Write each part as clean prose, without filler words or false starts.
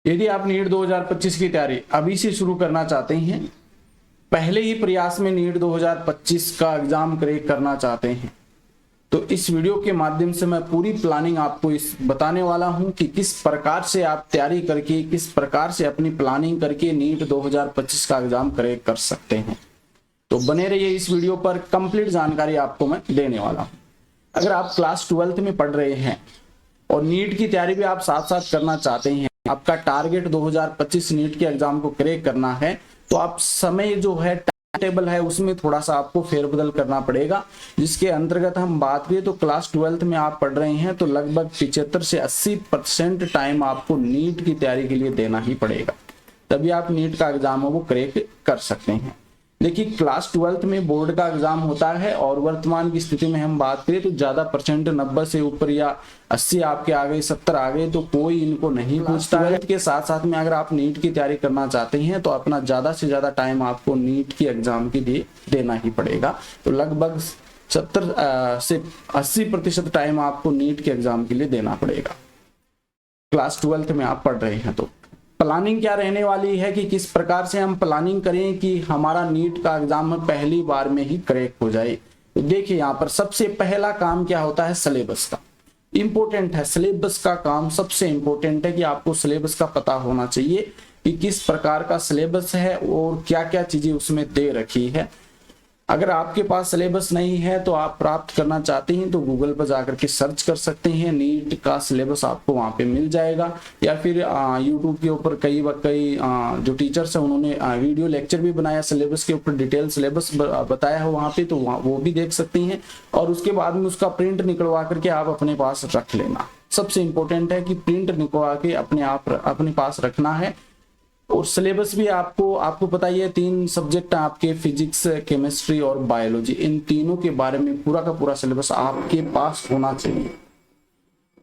यदि आप नीट 2025 की तैयारी अभी से शुरू करना चाहते हैं, पहले ही प्रयास में नीट 2025 का एग्जाम क्रैक करना चाहते हैं, तो इस वीडियो के माध्यम से मैं पूरी प्लानिंग आपको इस बताने वाला हूं कि किस प्रकार से आप तैयारी करके, किस प्रकार से अपनी प्लानिंग करके नीट 2025 का एग्जाम क्रैक कर सकते हैं। तो बने रहिए इस वीडियो पर, कंप्लीट जानकारी आपको मैं देने वाला हूं। अगर आप क्लास 12th में पढ़ रहे हैं और नीट की तैयारी भी आप साथ साथ करना चाहते हैं, आपका टारगेट 2025 नीट के एग्जाम को क्रैक करना है, तो आप समय जो है टाइम टेबल है उसमें थोड़ा सा आपको फेरबदल करना पड़ेगा। जिसके अंतर्गत हम बात करें तो क्लास 12th में आप पढ़ रहे हैं तो लगभग 75 से 80% टाइम आपको नीट की तैयारी के लिए देना ही पड़ेगा, तभी आप नीट का एग्जाम वो क्रैक कर सकते हैं। देखिए, क्लास 12th में बोर्ड का एग्जाम होता है और वर्तमान की स्थिति में हम बात करें तो ज्यादा परसेंट 90 से ऊपर या 80 आपके आ गए, 70 आ गए तो कोई इनको नहीं पूछता है। के साथ साथ में अगर आप नीट की तैयारी करना चाहते हैं तो अपना ज्यादा से ज्यादा टाइम आपको नीट की एग्जाम के लिए देना ही पड़ेगा। तो लगभग 70 से 80% टाइम आपको नीट के एग्जाम के लिए देना पड़ेगा क्लास 12th में आप पढ़ रहे हैं। तो प्लानिंग क्या रहने वाली है कि किस प्रकार से हम प्लानिंग करें कि हमारा नीट का एग्जाम पहली बार में ही क्रैक हो जाए। तो देखिए, यहाँ पर सबसे पहला काम क्या होता है, सिलेबस का। इंपॉर्टेंट है, सिलेबस का काम सबसे इंपॉर्टेंट है कि आपको सिलेबस का पता होना चाहिए कि किस प्रकार का सिलेबस है और क्या क्या चीजें उसमें दे रखी है। अगर आपके पास सिलेबस नहीं है तो आप प्राप्त करना चाहते हैं तो गूगल पर जाकर के सर्च कर सकते हैं, नीट का सिलेबस आपको वहां पे मिल जाएगा। या फिर यूट्यूब के ऊपर कई जो टीचर्स हैं उन्होंने वीडियो लेक्चर भी बनाया, सिलेबस के ऊपर डिटेल सिलेबस बताया है वहां पे, तो वो भी देख सकती हैं। और उसके बाद में उसका प्रिंट निकलवा करके आप अपने पास रख लेना। सबसे इंपॉर्टेंट है कि प्रिंट निकलवा के अपने पास रखना है। और सिलेबस भी आपको पता ही है, 3 सब्जेक्ट आपके, फिजिक्स, केमिस्ट्री और बायोलॉजी। इन तीनों के बारे में पूरा का पूरा सिलेबस आपके पास होना चाहिए।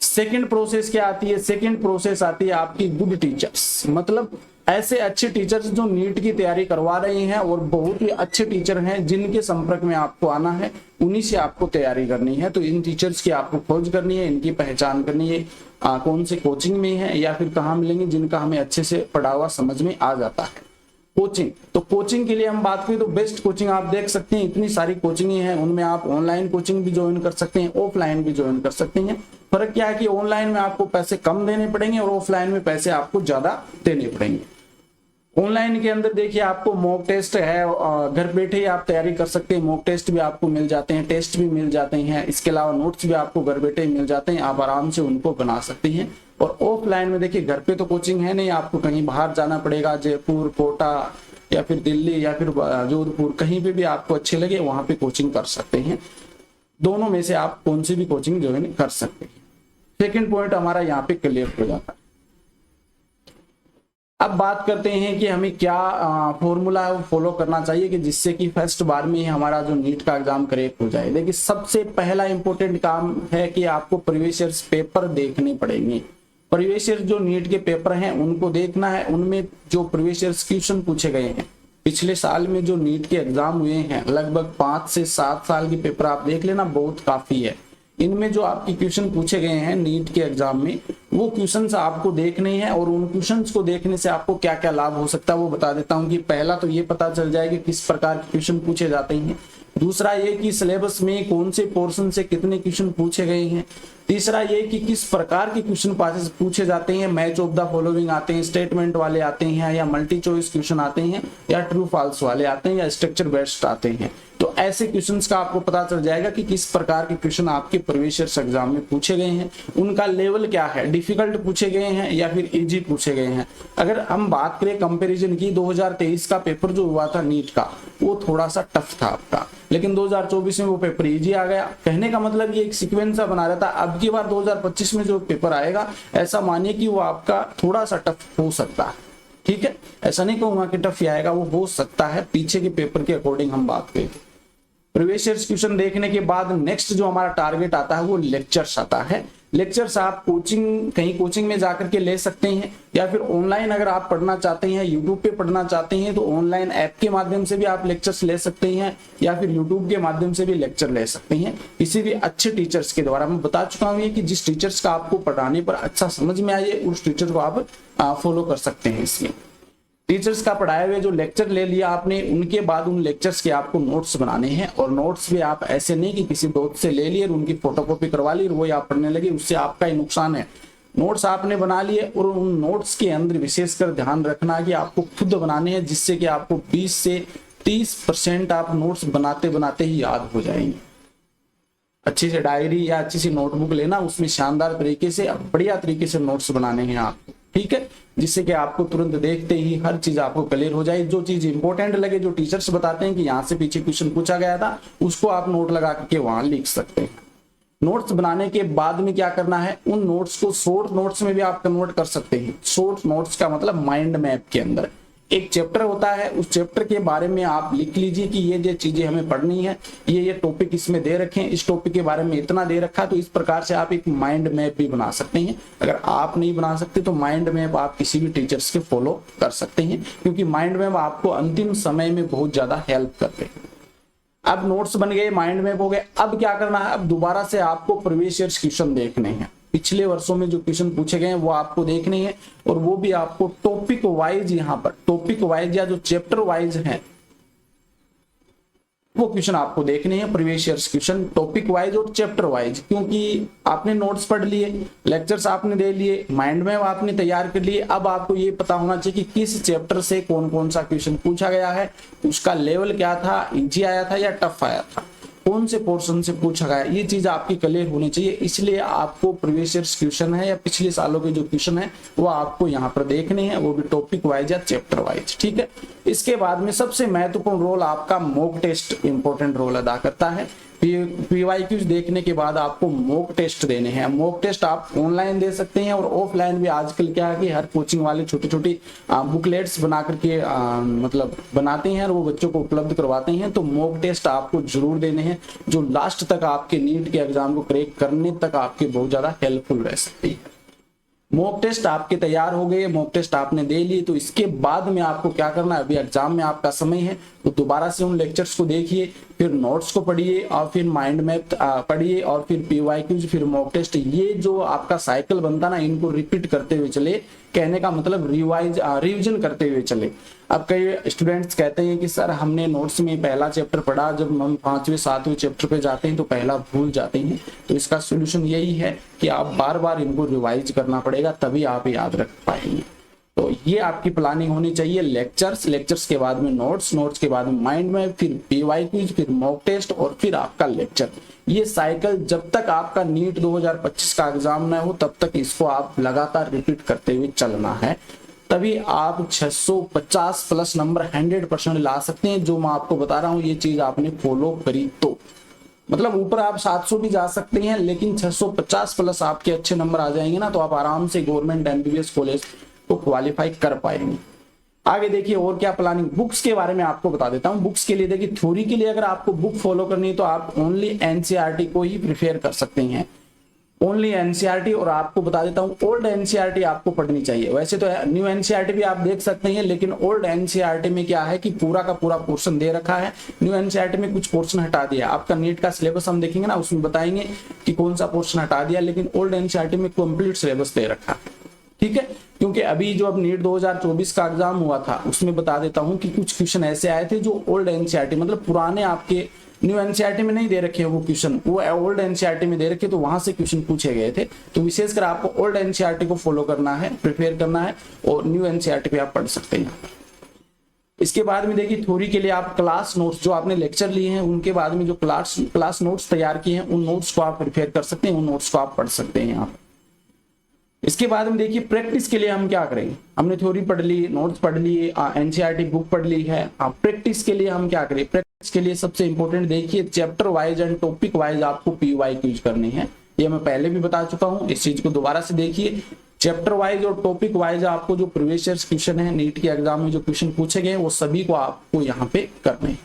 सेकंड प्रोसेस क्या आती है, सेकंड प्रोसेस आती है आपकी गुड टीचर्स, मतलब ऐसे अच्छे टीचर्स जो नीट की तैयारी करवा रहे हैं और बहुत ही अच्छे टीचर हैं जिनके संपर्क में आपको आना है, उन्हीं से आपको तैयारी करनी है। तो इन टीचर्स की आपको खोज करनी है, इनकी पहचान करनी है, कौन से कोचिंग में है या फिर कहाँ मिलेंगे जिनका हमें अच्छे से पढ़ा हुआ समझ में आ जाता है। कोचिंग, तो कोचिंग के लिए हम बात करें तो बेस्ट कोचिंग आप देख सकते हैं, इतनी सारी कोचिंग हैं, उनमें आप ऑनलाइन कोचिंग भी ज्वाइन कर सकते हैं, ऑफलाइन भी ज्वाइन कर सकते हैं। फर्क क्या है कि ऑनलाइन में आपको पैसे कम देने पड़ेंगे और ऑफलाइन में पैसे आपको ज्यादा देने पड़ेंगे। ऑनलाइन के अंदर देखिए आपको मॉक टेस्ट है, घर बैठे ही आप तैयारी कर सकते हैं, मॉक टेस्ट भी आपको मिल जाते हैं, टेस्ट भी मिल जाते हैं, इसके अलावा नोट्स भी आपको घर बैठे ही मिल जाते हैं, आप आराम से उनको बना सकते हैं। और ऑफलाइन में देखिए, घर पे तो कोचिंग है नहीं, आपको कहीं बाहर जाना पड़ेगा, जयपुर, कोटा या फिर दिल्ली या फिर जोधपुर, कहीं पे भी आपको अच्छे लगे वहां पे कोचिंग कर सकते हैं। दोनों में से आप कौन सी भी कोचिंग ज्वाइन कर सकते हैं। सेकेंड पॉइंट हमारा यहाँ पे क्लियर हो जाता है। अब बात करते हैं कि हमें क्या फॉर्मूला फॉलो करना चाहिए कि जिससे कि फर्स्ट बार में ही हमारा जो नीट का एग्जाम क्रैक हो जाए। देखिए, सबसे पहला इंपॉर्टेंट काम है कि आपको प्रीवियस ईयर पेपर देखने पड़ेंगे। प्रीवियस ईयर जो नीट के पेपर हैं उनको देखना है, उनमें जो प्रीवियस ईयर क्वेश्चन पूछे गए हैं, पिछले साल में जो नीट के एग्जाम हुए हैं लगभग 5 से 7 साल के पेपर आप देख लेना, बहुत काफी है। इनमें जो आपके क्वेश्चन पूछे गए हैं नीट के एग्जाम में, वो क्वेश्चंस आपको देखने हैं और उन क्वेश्चंस को देखने से आपको क्या क्या लाभ हो सकता है वो बता देता हूं। कि पहला तो ये पता चल जाएगा किस प्रकार के क्वेश्चन पूछे जाते हैं, दूसरा ये कि सिलेबस में कौन से पोर्शन से कितने क्वेश्चन पूछे गए हैं, तीसरा ये कि किस प्रकार के क्वेश्चन पूछे जाते हैं, मैच ऑफ द फॉलोइंग आते हैं, स्टेटमेंट वाले आते हैं या मल्टी चॉइस क्वेश्चन आते हैं या ट्रू फॉल्स वाले आते हैं या स्ट्रक्चर बेस्ड आते हैं। तो ऐसे क्वेश्चंस का आपको पता चल जाएगा कि किस प्रकार के क्वेश्चन आपके प्रीवियस ईयर एग्जाम में पूछे गए हैं, उनका लेवल क्या है, डिफिकल्ट पूछे गए हैं या फिर इजी पूछे गए हैं। अगर हम बात करें कंपैरिजन की, 2023 का पेपर जो हुआ था नीट का वो थोड़ा सा टफ था आपका, लेकिन 2024 में वो पेपर इजी आ गया। कहने का मतलब ये एक सीक्वेंस सा बना रहता है। अब की बार 2025 में जो पेपर आएगा ऐसा मानिए कि वो आपका थोड़ा सा टफ हो सकता है, ठीक है, ऐसा नहीं कहूंगा कि टफ आएगा, वो हो सकता है पीछे के पेपर के अकॉर्डिंग हम बात करें। प्रीवियस ईयर क्वेश्चन देखने के बाद नेक्स्ट जो हमारा टारगेट आता है वो लेक्चर्स आता है। लेक्चर्स आप कहीं कोचिंग में जाकर के ले सकते हैं, या फिर ऑनलाइन अगर आप पढ़ना चाहते हैं, यूट्यूब पे पढ़ना चाहते हैं तो ऑनलाइन ऐप के माध्यम से भी आप लेक्चर्स ले सकते हैं, या फिर यूट्यूब के माध्यम से भी लेक्चर ले सकते हैं किसी भी अच्छे टीचर्स के द्वारा। मैं बता चुका हूँ कि जिस टीचर्स का आपको पढ़ाने पर अच्छा समझ में आए उस टीचर को आप फॉलो कर सकते हैं। इसमें टीचर्स का पढ़ाए हुए जो लेक्चर ले लिया आपने, उनके बाद उन लेक्चर्स के आपको नोट्स बनाने हैं, और नोट्स भी आप ऐसे नहीं कि किसी दोस्त से ले लिए और उनकी फोटोकॉपी करवा ली और वही आप पढ़ने लगे, उससे आपका ही नुकसान है। नोट्स आपने बना लिए और उन नोट्स के अंदर विशेषकर ध्यान रखना कि आपको खुद बनाने हैं, जिससे कि आपको 20 से 30% आप नोट्स बनाते बनाते ही याद हो जाएंगे। अच्छी से डायरी या अच्छी सी नोटबुक लेना, उसमें शानदार तरीके से बढ़िया तरीके से नोट्स बनाने हैं आपको, ठीक है, जिससे कि आपको तुरंत देखते ही हर चीज आपको क्लियर हो जाए। जो चीज इंपॉर्टेंट लगे, जो टीचर्स बताते हैं कि यहाँ से पीछे क्वेश्चन पूछा गया था, उसको आप नोट लगा करके वहां लिख सकते हैं। नोट्स बनाने के बाद में क्या करना है, उन नोट्स को शॉर्ट नोट्स में भी आप कन्वर्ट कर सकते हैं। शॉर्ट नोट्स का मतलब माइंड मैप के अंदर एक चैप्टर होता है, उस चैप्टर के बारे में आप लिख लीजिए कि ये चीजें हमें पढ़नी है, ये टॉपिक इसमें दे रखे हैं, इस टॉपिक के बारे में इतना दे रखा है। तो इस प्रकार से आप एक माइंड मैप भी बना सकते हैं। अगर आप नहीं बना सकते तो माइंड मैप आप किसी भी टीचर्स के फॉलो कर सकते हैं, क्योंकि माइंड मैप आपको अंतिम समय में बहुत ज्यादा हेल्प करते हैं। अब नोट्स बन गए, माइंड मैप हो गए, अब क्या करना है, अब दोबारा से आपको प्रीवियस ईयर क्वेश्चन देखने हैं। पिछले वर्षों में जो क्वेश्चन पूछे गए हैं वो आपको देखने हैं, और वो भी आपको टॉपिक वाइज, यहाँ पर टॉपिक वाइज या जो चैप्टर वाइज हैं वो क्वेश्चन आपको देखने हैं। Previous year question topic wise और चैप्टर वाइज, क्योंकि आपने नोट्स पढ़ लिए, लेक्चर्स आपने दे लिए, माइंड मैप आपने तैयार कर लिए। अब आपको ये पता होना चाहिए कि किस चैप्टर से कौन कौन सा क्वेश्चन पूछा गया है, उसका लेवल क्या था, इजी आया था या टफ आया था, कौन से पोर्शन से पूछा गया, ये चीज आपकी क्लियर होनी चाहिए। इसलिए आपको प्रीवियस ईयर क्वेश्चन है या पिछले सालों के जो क्वेश्चन है वो आपको यहाँ पर देखने हैं, वो भी टॉपिक वाइज या चैप्टर वाइज, ठीक है। इसके बाद में सबसे महत्वपूर्ण रोल आपका मॉक टेस्ट इंपॉर्टेंट रोल अदा करता है। पीवाईक्यूज देखने के बाद आपको मॉक टेस्ट देने हैं। मॉक टेस्ट आप ऑनलाइन दे सकते हैं और ऑफलाइन भी। आजकल क्या है कि हर कोचिंग वाले छोटी छोटी बुकलेट्स बना करके मतलब बनाते हैं और वो बच्चों को उपलब्ध करवाते हैं। तो मॉक टेस्ट आपको जरूर देने हैं, जो लास्ट तक आपके नीट के एग्जाम को क्रैक करने तक आपके बहुत ज्यादा हेल्पफुल रह सकती है। मॉक टेस्ट आपके तैयार हो गए, मॉक टेस्ट आपने दे लिए, तो इसके बाद में आपको क्या करना है, अभी एग्जाम में आपका समय है तो दोबारा से उन लेक्चर्स को देखिए, फिर नोट्स को पढ़िए और फिर माइंड मैप पढ़िए और फिर पीवाईक्यूज, फिर मॉक टेस्ट। ये जो आपका साइकिल बनता ना, इनको रिपीट करते हुए चले। कहने का मतलब रिविजन करते हुए चले। अब कई स्टूडेंट्स कहते हैं कि सर हमने नोट्स में पहला चैप्टर पढ़ा, जब हम 5वें 7वें चैप्टर पे जाते हैं तो पहला भूल जाते हैं। तो इसका सोल्यूशन यही है कि आप बार बार इनको रिवाइज करना पड़ेगा, तभी आप याद रख पाएंगे। तो ये आपकी प्लानिंग होनी चाहिए। लेक्चर्स के बाद में नोट्स के बाद में माइंड मैप, फिर पीवाईक्यूज, फिर मॉक टेस्ट और फिर आपका लेक्चर। ये साइकिल जब तक आपका नीट 2025 का एग्जाम न हो तब तक इसको आप लगातार रिपीट करते हुए चलना है, तभी आप 650 प्लस नंबर 100% ला सकते हैं। जो मैं आपको बता रहा हूँ ये चीज आपने फॉलो करी तो मतलब ऊपर आप 700 भी जा सकते हैं, लेकिन 650 प्लस आपके अच्छे नंबर आ जाएंगे ना, तो आप आराम से गवर्नमेंट एमबीबीएस कॉलेज को क्वालिफाई कर पाएंगे। आगे देखिए और क्या प्लानिंग। बुक्स के बारे में आपको बता देता हूं। बुक्स के लिए देखिए, थ्योरी के लिए अगर आपको बुक फॉलो करनी है तो आप ओनली एनसीईआरटी को ही प्रिफेयर कर सकते हैं, ओनली एनसीईआरटी। और आपको बता देता हूं ओल्ड एनसीईआरटी आपको पढ़नी चाहिए। वैसे तो न्यू एनसीईआरटी भी आप देख सकते हैं, लेकिन ओल्ड एनसीईआरटी में क्या है कि पूरा का पूरा पोर्शन दे रखा है। न्यू एनसीईआरटी में कुछ पोर्शन हटा दिया। आपका नीट का सिलेबस हम देखेंगे ना, उसमें बताएंगे कि कौन सा पोर्शन हटा दिया, लेकिन ओल्ड एनसीईआरटी में कंप्लीट सिलेबस दे रखा है, ठीक है। क्योंकि अभी जो अब नीट 2024 का एग्जाम हुआ था उसमें बता देता हूं कि कुछ क्वेश्चन ऐसे आए थे जो ओल्ड एनसीईआरटी मतलब पुराने आपके न्यू एनसीईआरटी में नहीं दे रखे हैं वो क्वेश्चन, वो ओल्ड एनसीईआरटी में दे रखे, तो वहां से क्वेश्चन पूछे गए थे। तो विशेषकर आपको ओल्ड एनसीईआरटी को फॉलो करना है, प्रिपेयर करना है, और न्यू एनसीईआरटी पे आप पढ़ सकते हैं। इसके बाद में देखिए थ्योरी के लिए आप क्लास नोट्स, जो आपने लेक्चर लिए हैं उनके बाद में जो क्लास नोट्स तैयार किए हैं उन नोट्स को आप प्रिपेयर कर सकते हैं, उन नोट्स को आप पढ़ सकते हैं यहाँ। इसके बाद में देखिए प्रैक्टिस के लिए हम क्या करेंगे। हमने थ्योरी पढ़ ली, नोट्स पढ़ लिए, एनसीईआरटी बुक पढ़ ली है। प्रैक्टिस के लिए हम क्या करें। प्रैक्टिस के लिए सबसे इंपॉर्टेंट देखिए chapter wise and topic wise आपको पीवाईक्यूज करने हैं। ये मैं पहले भी बता चुका हूं, इस चीज को दोबारा से देखिए। चैप्टर वाइज और टॉपिक वाइज आपको जो प्रीवियस ईयर क्वेश्चन है नीट के एग्जाम में जो क्वेश्चन पूछे गए वो सभी को आपको यहाँ पे करने हैं।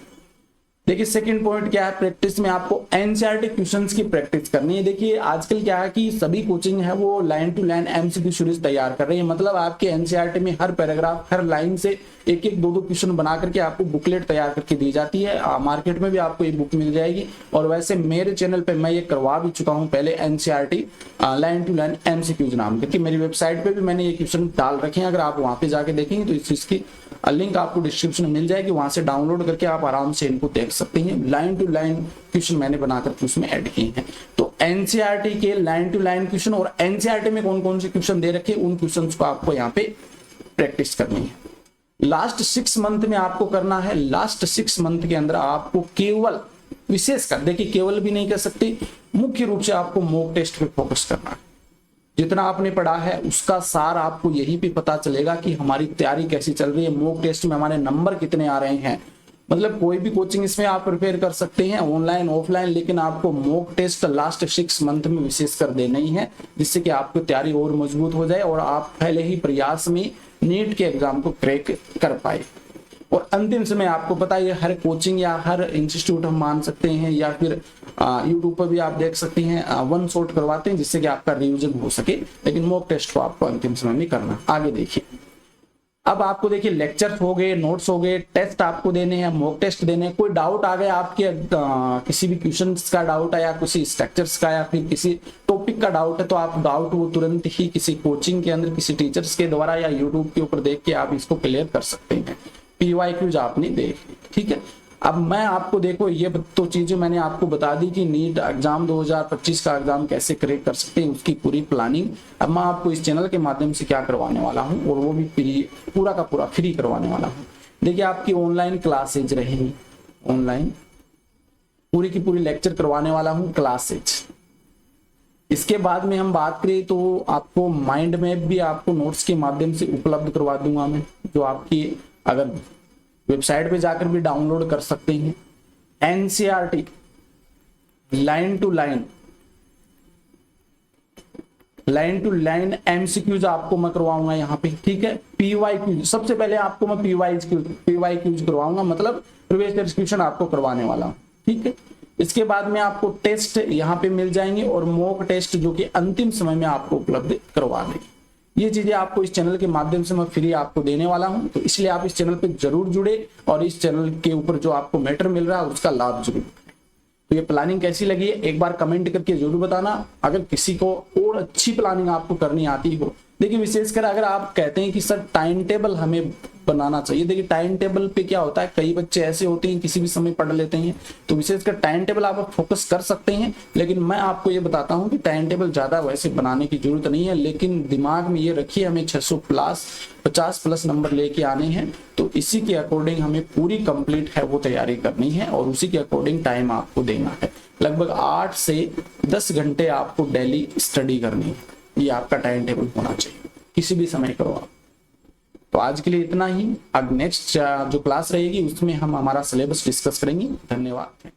देखिए सेकंड पॉइंट क्या है, प्रैक्टिस में आपको एनसीईआरटी क्वेश्चंस की प्रैक्टिस करनी है। देखिए आजकल क्या है कि सभी कोचिंग है वो line to line M C Q series तैयार कर रही है, मतलब आपके एनसीईआरटी में हर पैराग्राफ हर लाइन से एक एक दो दो क्वेश्चन बना करके आपको बुकलेट तैयार करके दी जाती है। मार्केट में भी आपको ये बुक मिल जाएगी, और वैसे मेरे चैनल पे मैं ये करवा भी चुका हूँ पहले, NCERT line to line MCQs नाम करके मेरी वेबसाइट पे भी मैंने ये क्वेश्चन डाल रखे हैं। अगर आप वहां पे जाके देखेंगे तो इस चीज की लिंक आपको डिस्क्रिप्शन में मिल जाएगी, वहां से डाउनलोड करके आप आराम से इनको देख सकते हैं। लाइन टू लाइन क्वेश्चन मैंने बनाकर उसमें ऐड किए हैं। तो एनसीईआरटी के लाइन टू लाइन क्वेश्चन और एनसीईआरटी में कौन कौन से क्वेश्चन दे रखे उन क्वेश्चंस को आपको यहाँ पे प्रैक्टिस करनी है। लास्ट 6 मंथ में आपको करना है, लास्ट 6 मंथ के अंदर आपको केवल विशेषकर, देखिए केवल भी नहीं कर सकते, मुख्य रूप से आपको मॉक टेस्ट पे फोकस करना है। जितना आपने पढ़ा है उसका सार आपको यहीं पे पता चलेगा कि हमारी तैयारी कैसी चल रही है, मॉक टेस्ट में हमारे नंबर कितने आ रहे हैं। मतलब कोई भी कोचिंग इसमें आप प्रिपेयर कर सकते हैं ऑनलाइन ऑफलाइन, लेकिन आपको मॉक टेस्ट लास्ट 6 मंथ में विशेषकर देना ही है, जिससे कि आपकी तैयारी और मजबूत हो जाए और आप पहले ही प्रयास में नीट के एग्जाम को क्रैक कर पाए। और अंतिम समय आपको पता है हर कोचिंग या हर इंस्टीट्यूट हम मान सकते हैं या फिर यूट्यूब पर भी आप देख सकते हैं वन शॉट करवाते हैं, जिससे कि आपका रिवीजन हो सके, लेकिन मॉक टेस्ट को आपको अंतिम समय में करना। आगे देखिए, अब आपको देखिए लेक्चर्स हो गए, नोट्स हो गए, टेस्ट आपको देने हैं, मॉक टेस्ट देने हैं। कोई डाउट आ गया आपके किसी भी क्वेश्चन का डाउट है या किसी स्ट्रक्चर्स का या फिर किसी टॉपिक का डाउट है, तो आप डाउट वो तुरंत ही किसी कोचिंग के अंदर किसी टीचर्स के द्वारा या यूट्यूब के ऊपर देख के आप इसको क्लियर कर सकते हैं। पीवाईक्यूज आपने देख, ठीक है। अब मैं आपको देखो ये तो चीजें मैंने आपको बता दी कि नीट एग्जाम 2025 का एग्जाम कैसे क्रैक कर सकते हैं, उसकी पूरी प्लानिंग अब मैं आपको इस चैनल के माध्यम से क्या करवाने वाला हूं, और वो भी पूरा का पूरा फ्री करवाने वाला हूं। देखिए आपकी ऑनलाइन क्लासेज रहेंगी, ऑनलाइन पूरी की पूरी लेक्चर करवाने वाला हूं क्लासेज। इसके बाद में हम बात करें तो आपको माइंड मैप भी आपको नोट्स के माध्यम से उपलब्ध करवा दूंगा मैं, जो आपकी अगर वेबसाइट पे जाकर भी डाउनलोड कर सकते हैं। NCERT line to line MCQs आपको मैं करवाऊंगा यहाँ पे, ठीक है। पीवाईक्यूज सबसे पहले आपको मैं पीवाईक्यूज करवाऊंगा, मतलब प्रीवियस ईयर क्वेश्चन आपको करवाने वाला हूँ, ठीक है। इसके बाद में आपको टेस्ट यहाँ पे मिल जाएंगे और मॉक टेस्ट जो कि अंतिम समय में आपको उपलब्ध करवा देंगे। ये चीजें आपको इस चैनल के माध्यम से मैं फ्री आपको देने वाला हूं, तो इसलिए आप इस चैनल पे जरूर जुड़े और इस चैनल के ऊपर जो आपको मैटर मिल रहा है उसका लाभ जरूर उठाएं। तो ये प्लानिंग कैसी लगी है एक बार कमेंट करके जरूर बताना। अगर किसी को और अच्छी प्लानिंग आपको करनी आती हो, देखिए विशेषकर अगर आप कहते हैं कि सर टाइम टेबल हमें बनाना चाहिए, देखिए टाइम टेबल पे क्या होता है, कई बच्चे ऐसे होते हैं किसी भी समय पढ़ लेते हैं, तो विशेषकर टाइम टेबल आप फोकस कर सकते हैं। लेकिन मैं आपको ये बताता हूं कि टाइम टेबल ज्यादा वैसे बनाने की जरूरत नहीं है, लेकिन दिमाग में ये रखिए हमें 600 प्लस 50 प्लस नंबर लेके आने हैं, तो इसी के अकॉर्डिंग हमें पूरी कंप्लीट है वो तैयारी करनी है और उसी के अकॉर्डिंग टाइम आपको देना है। लगभग 8 से 10 घंटे आपको डेली स्टडी करनी है, ये आपका टाइम टेबल होना चाहिए, किसी भी समय करो आप। तो आज के लिए इतना ही। अब नेक्स्ट जो क्लास रहेगी उसमें हम हमारा सिलेबस डिस्कस करेंगे। धन्यवाद।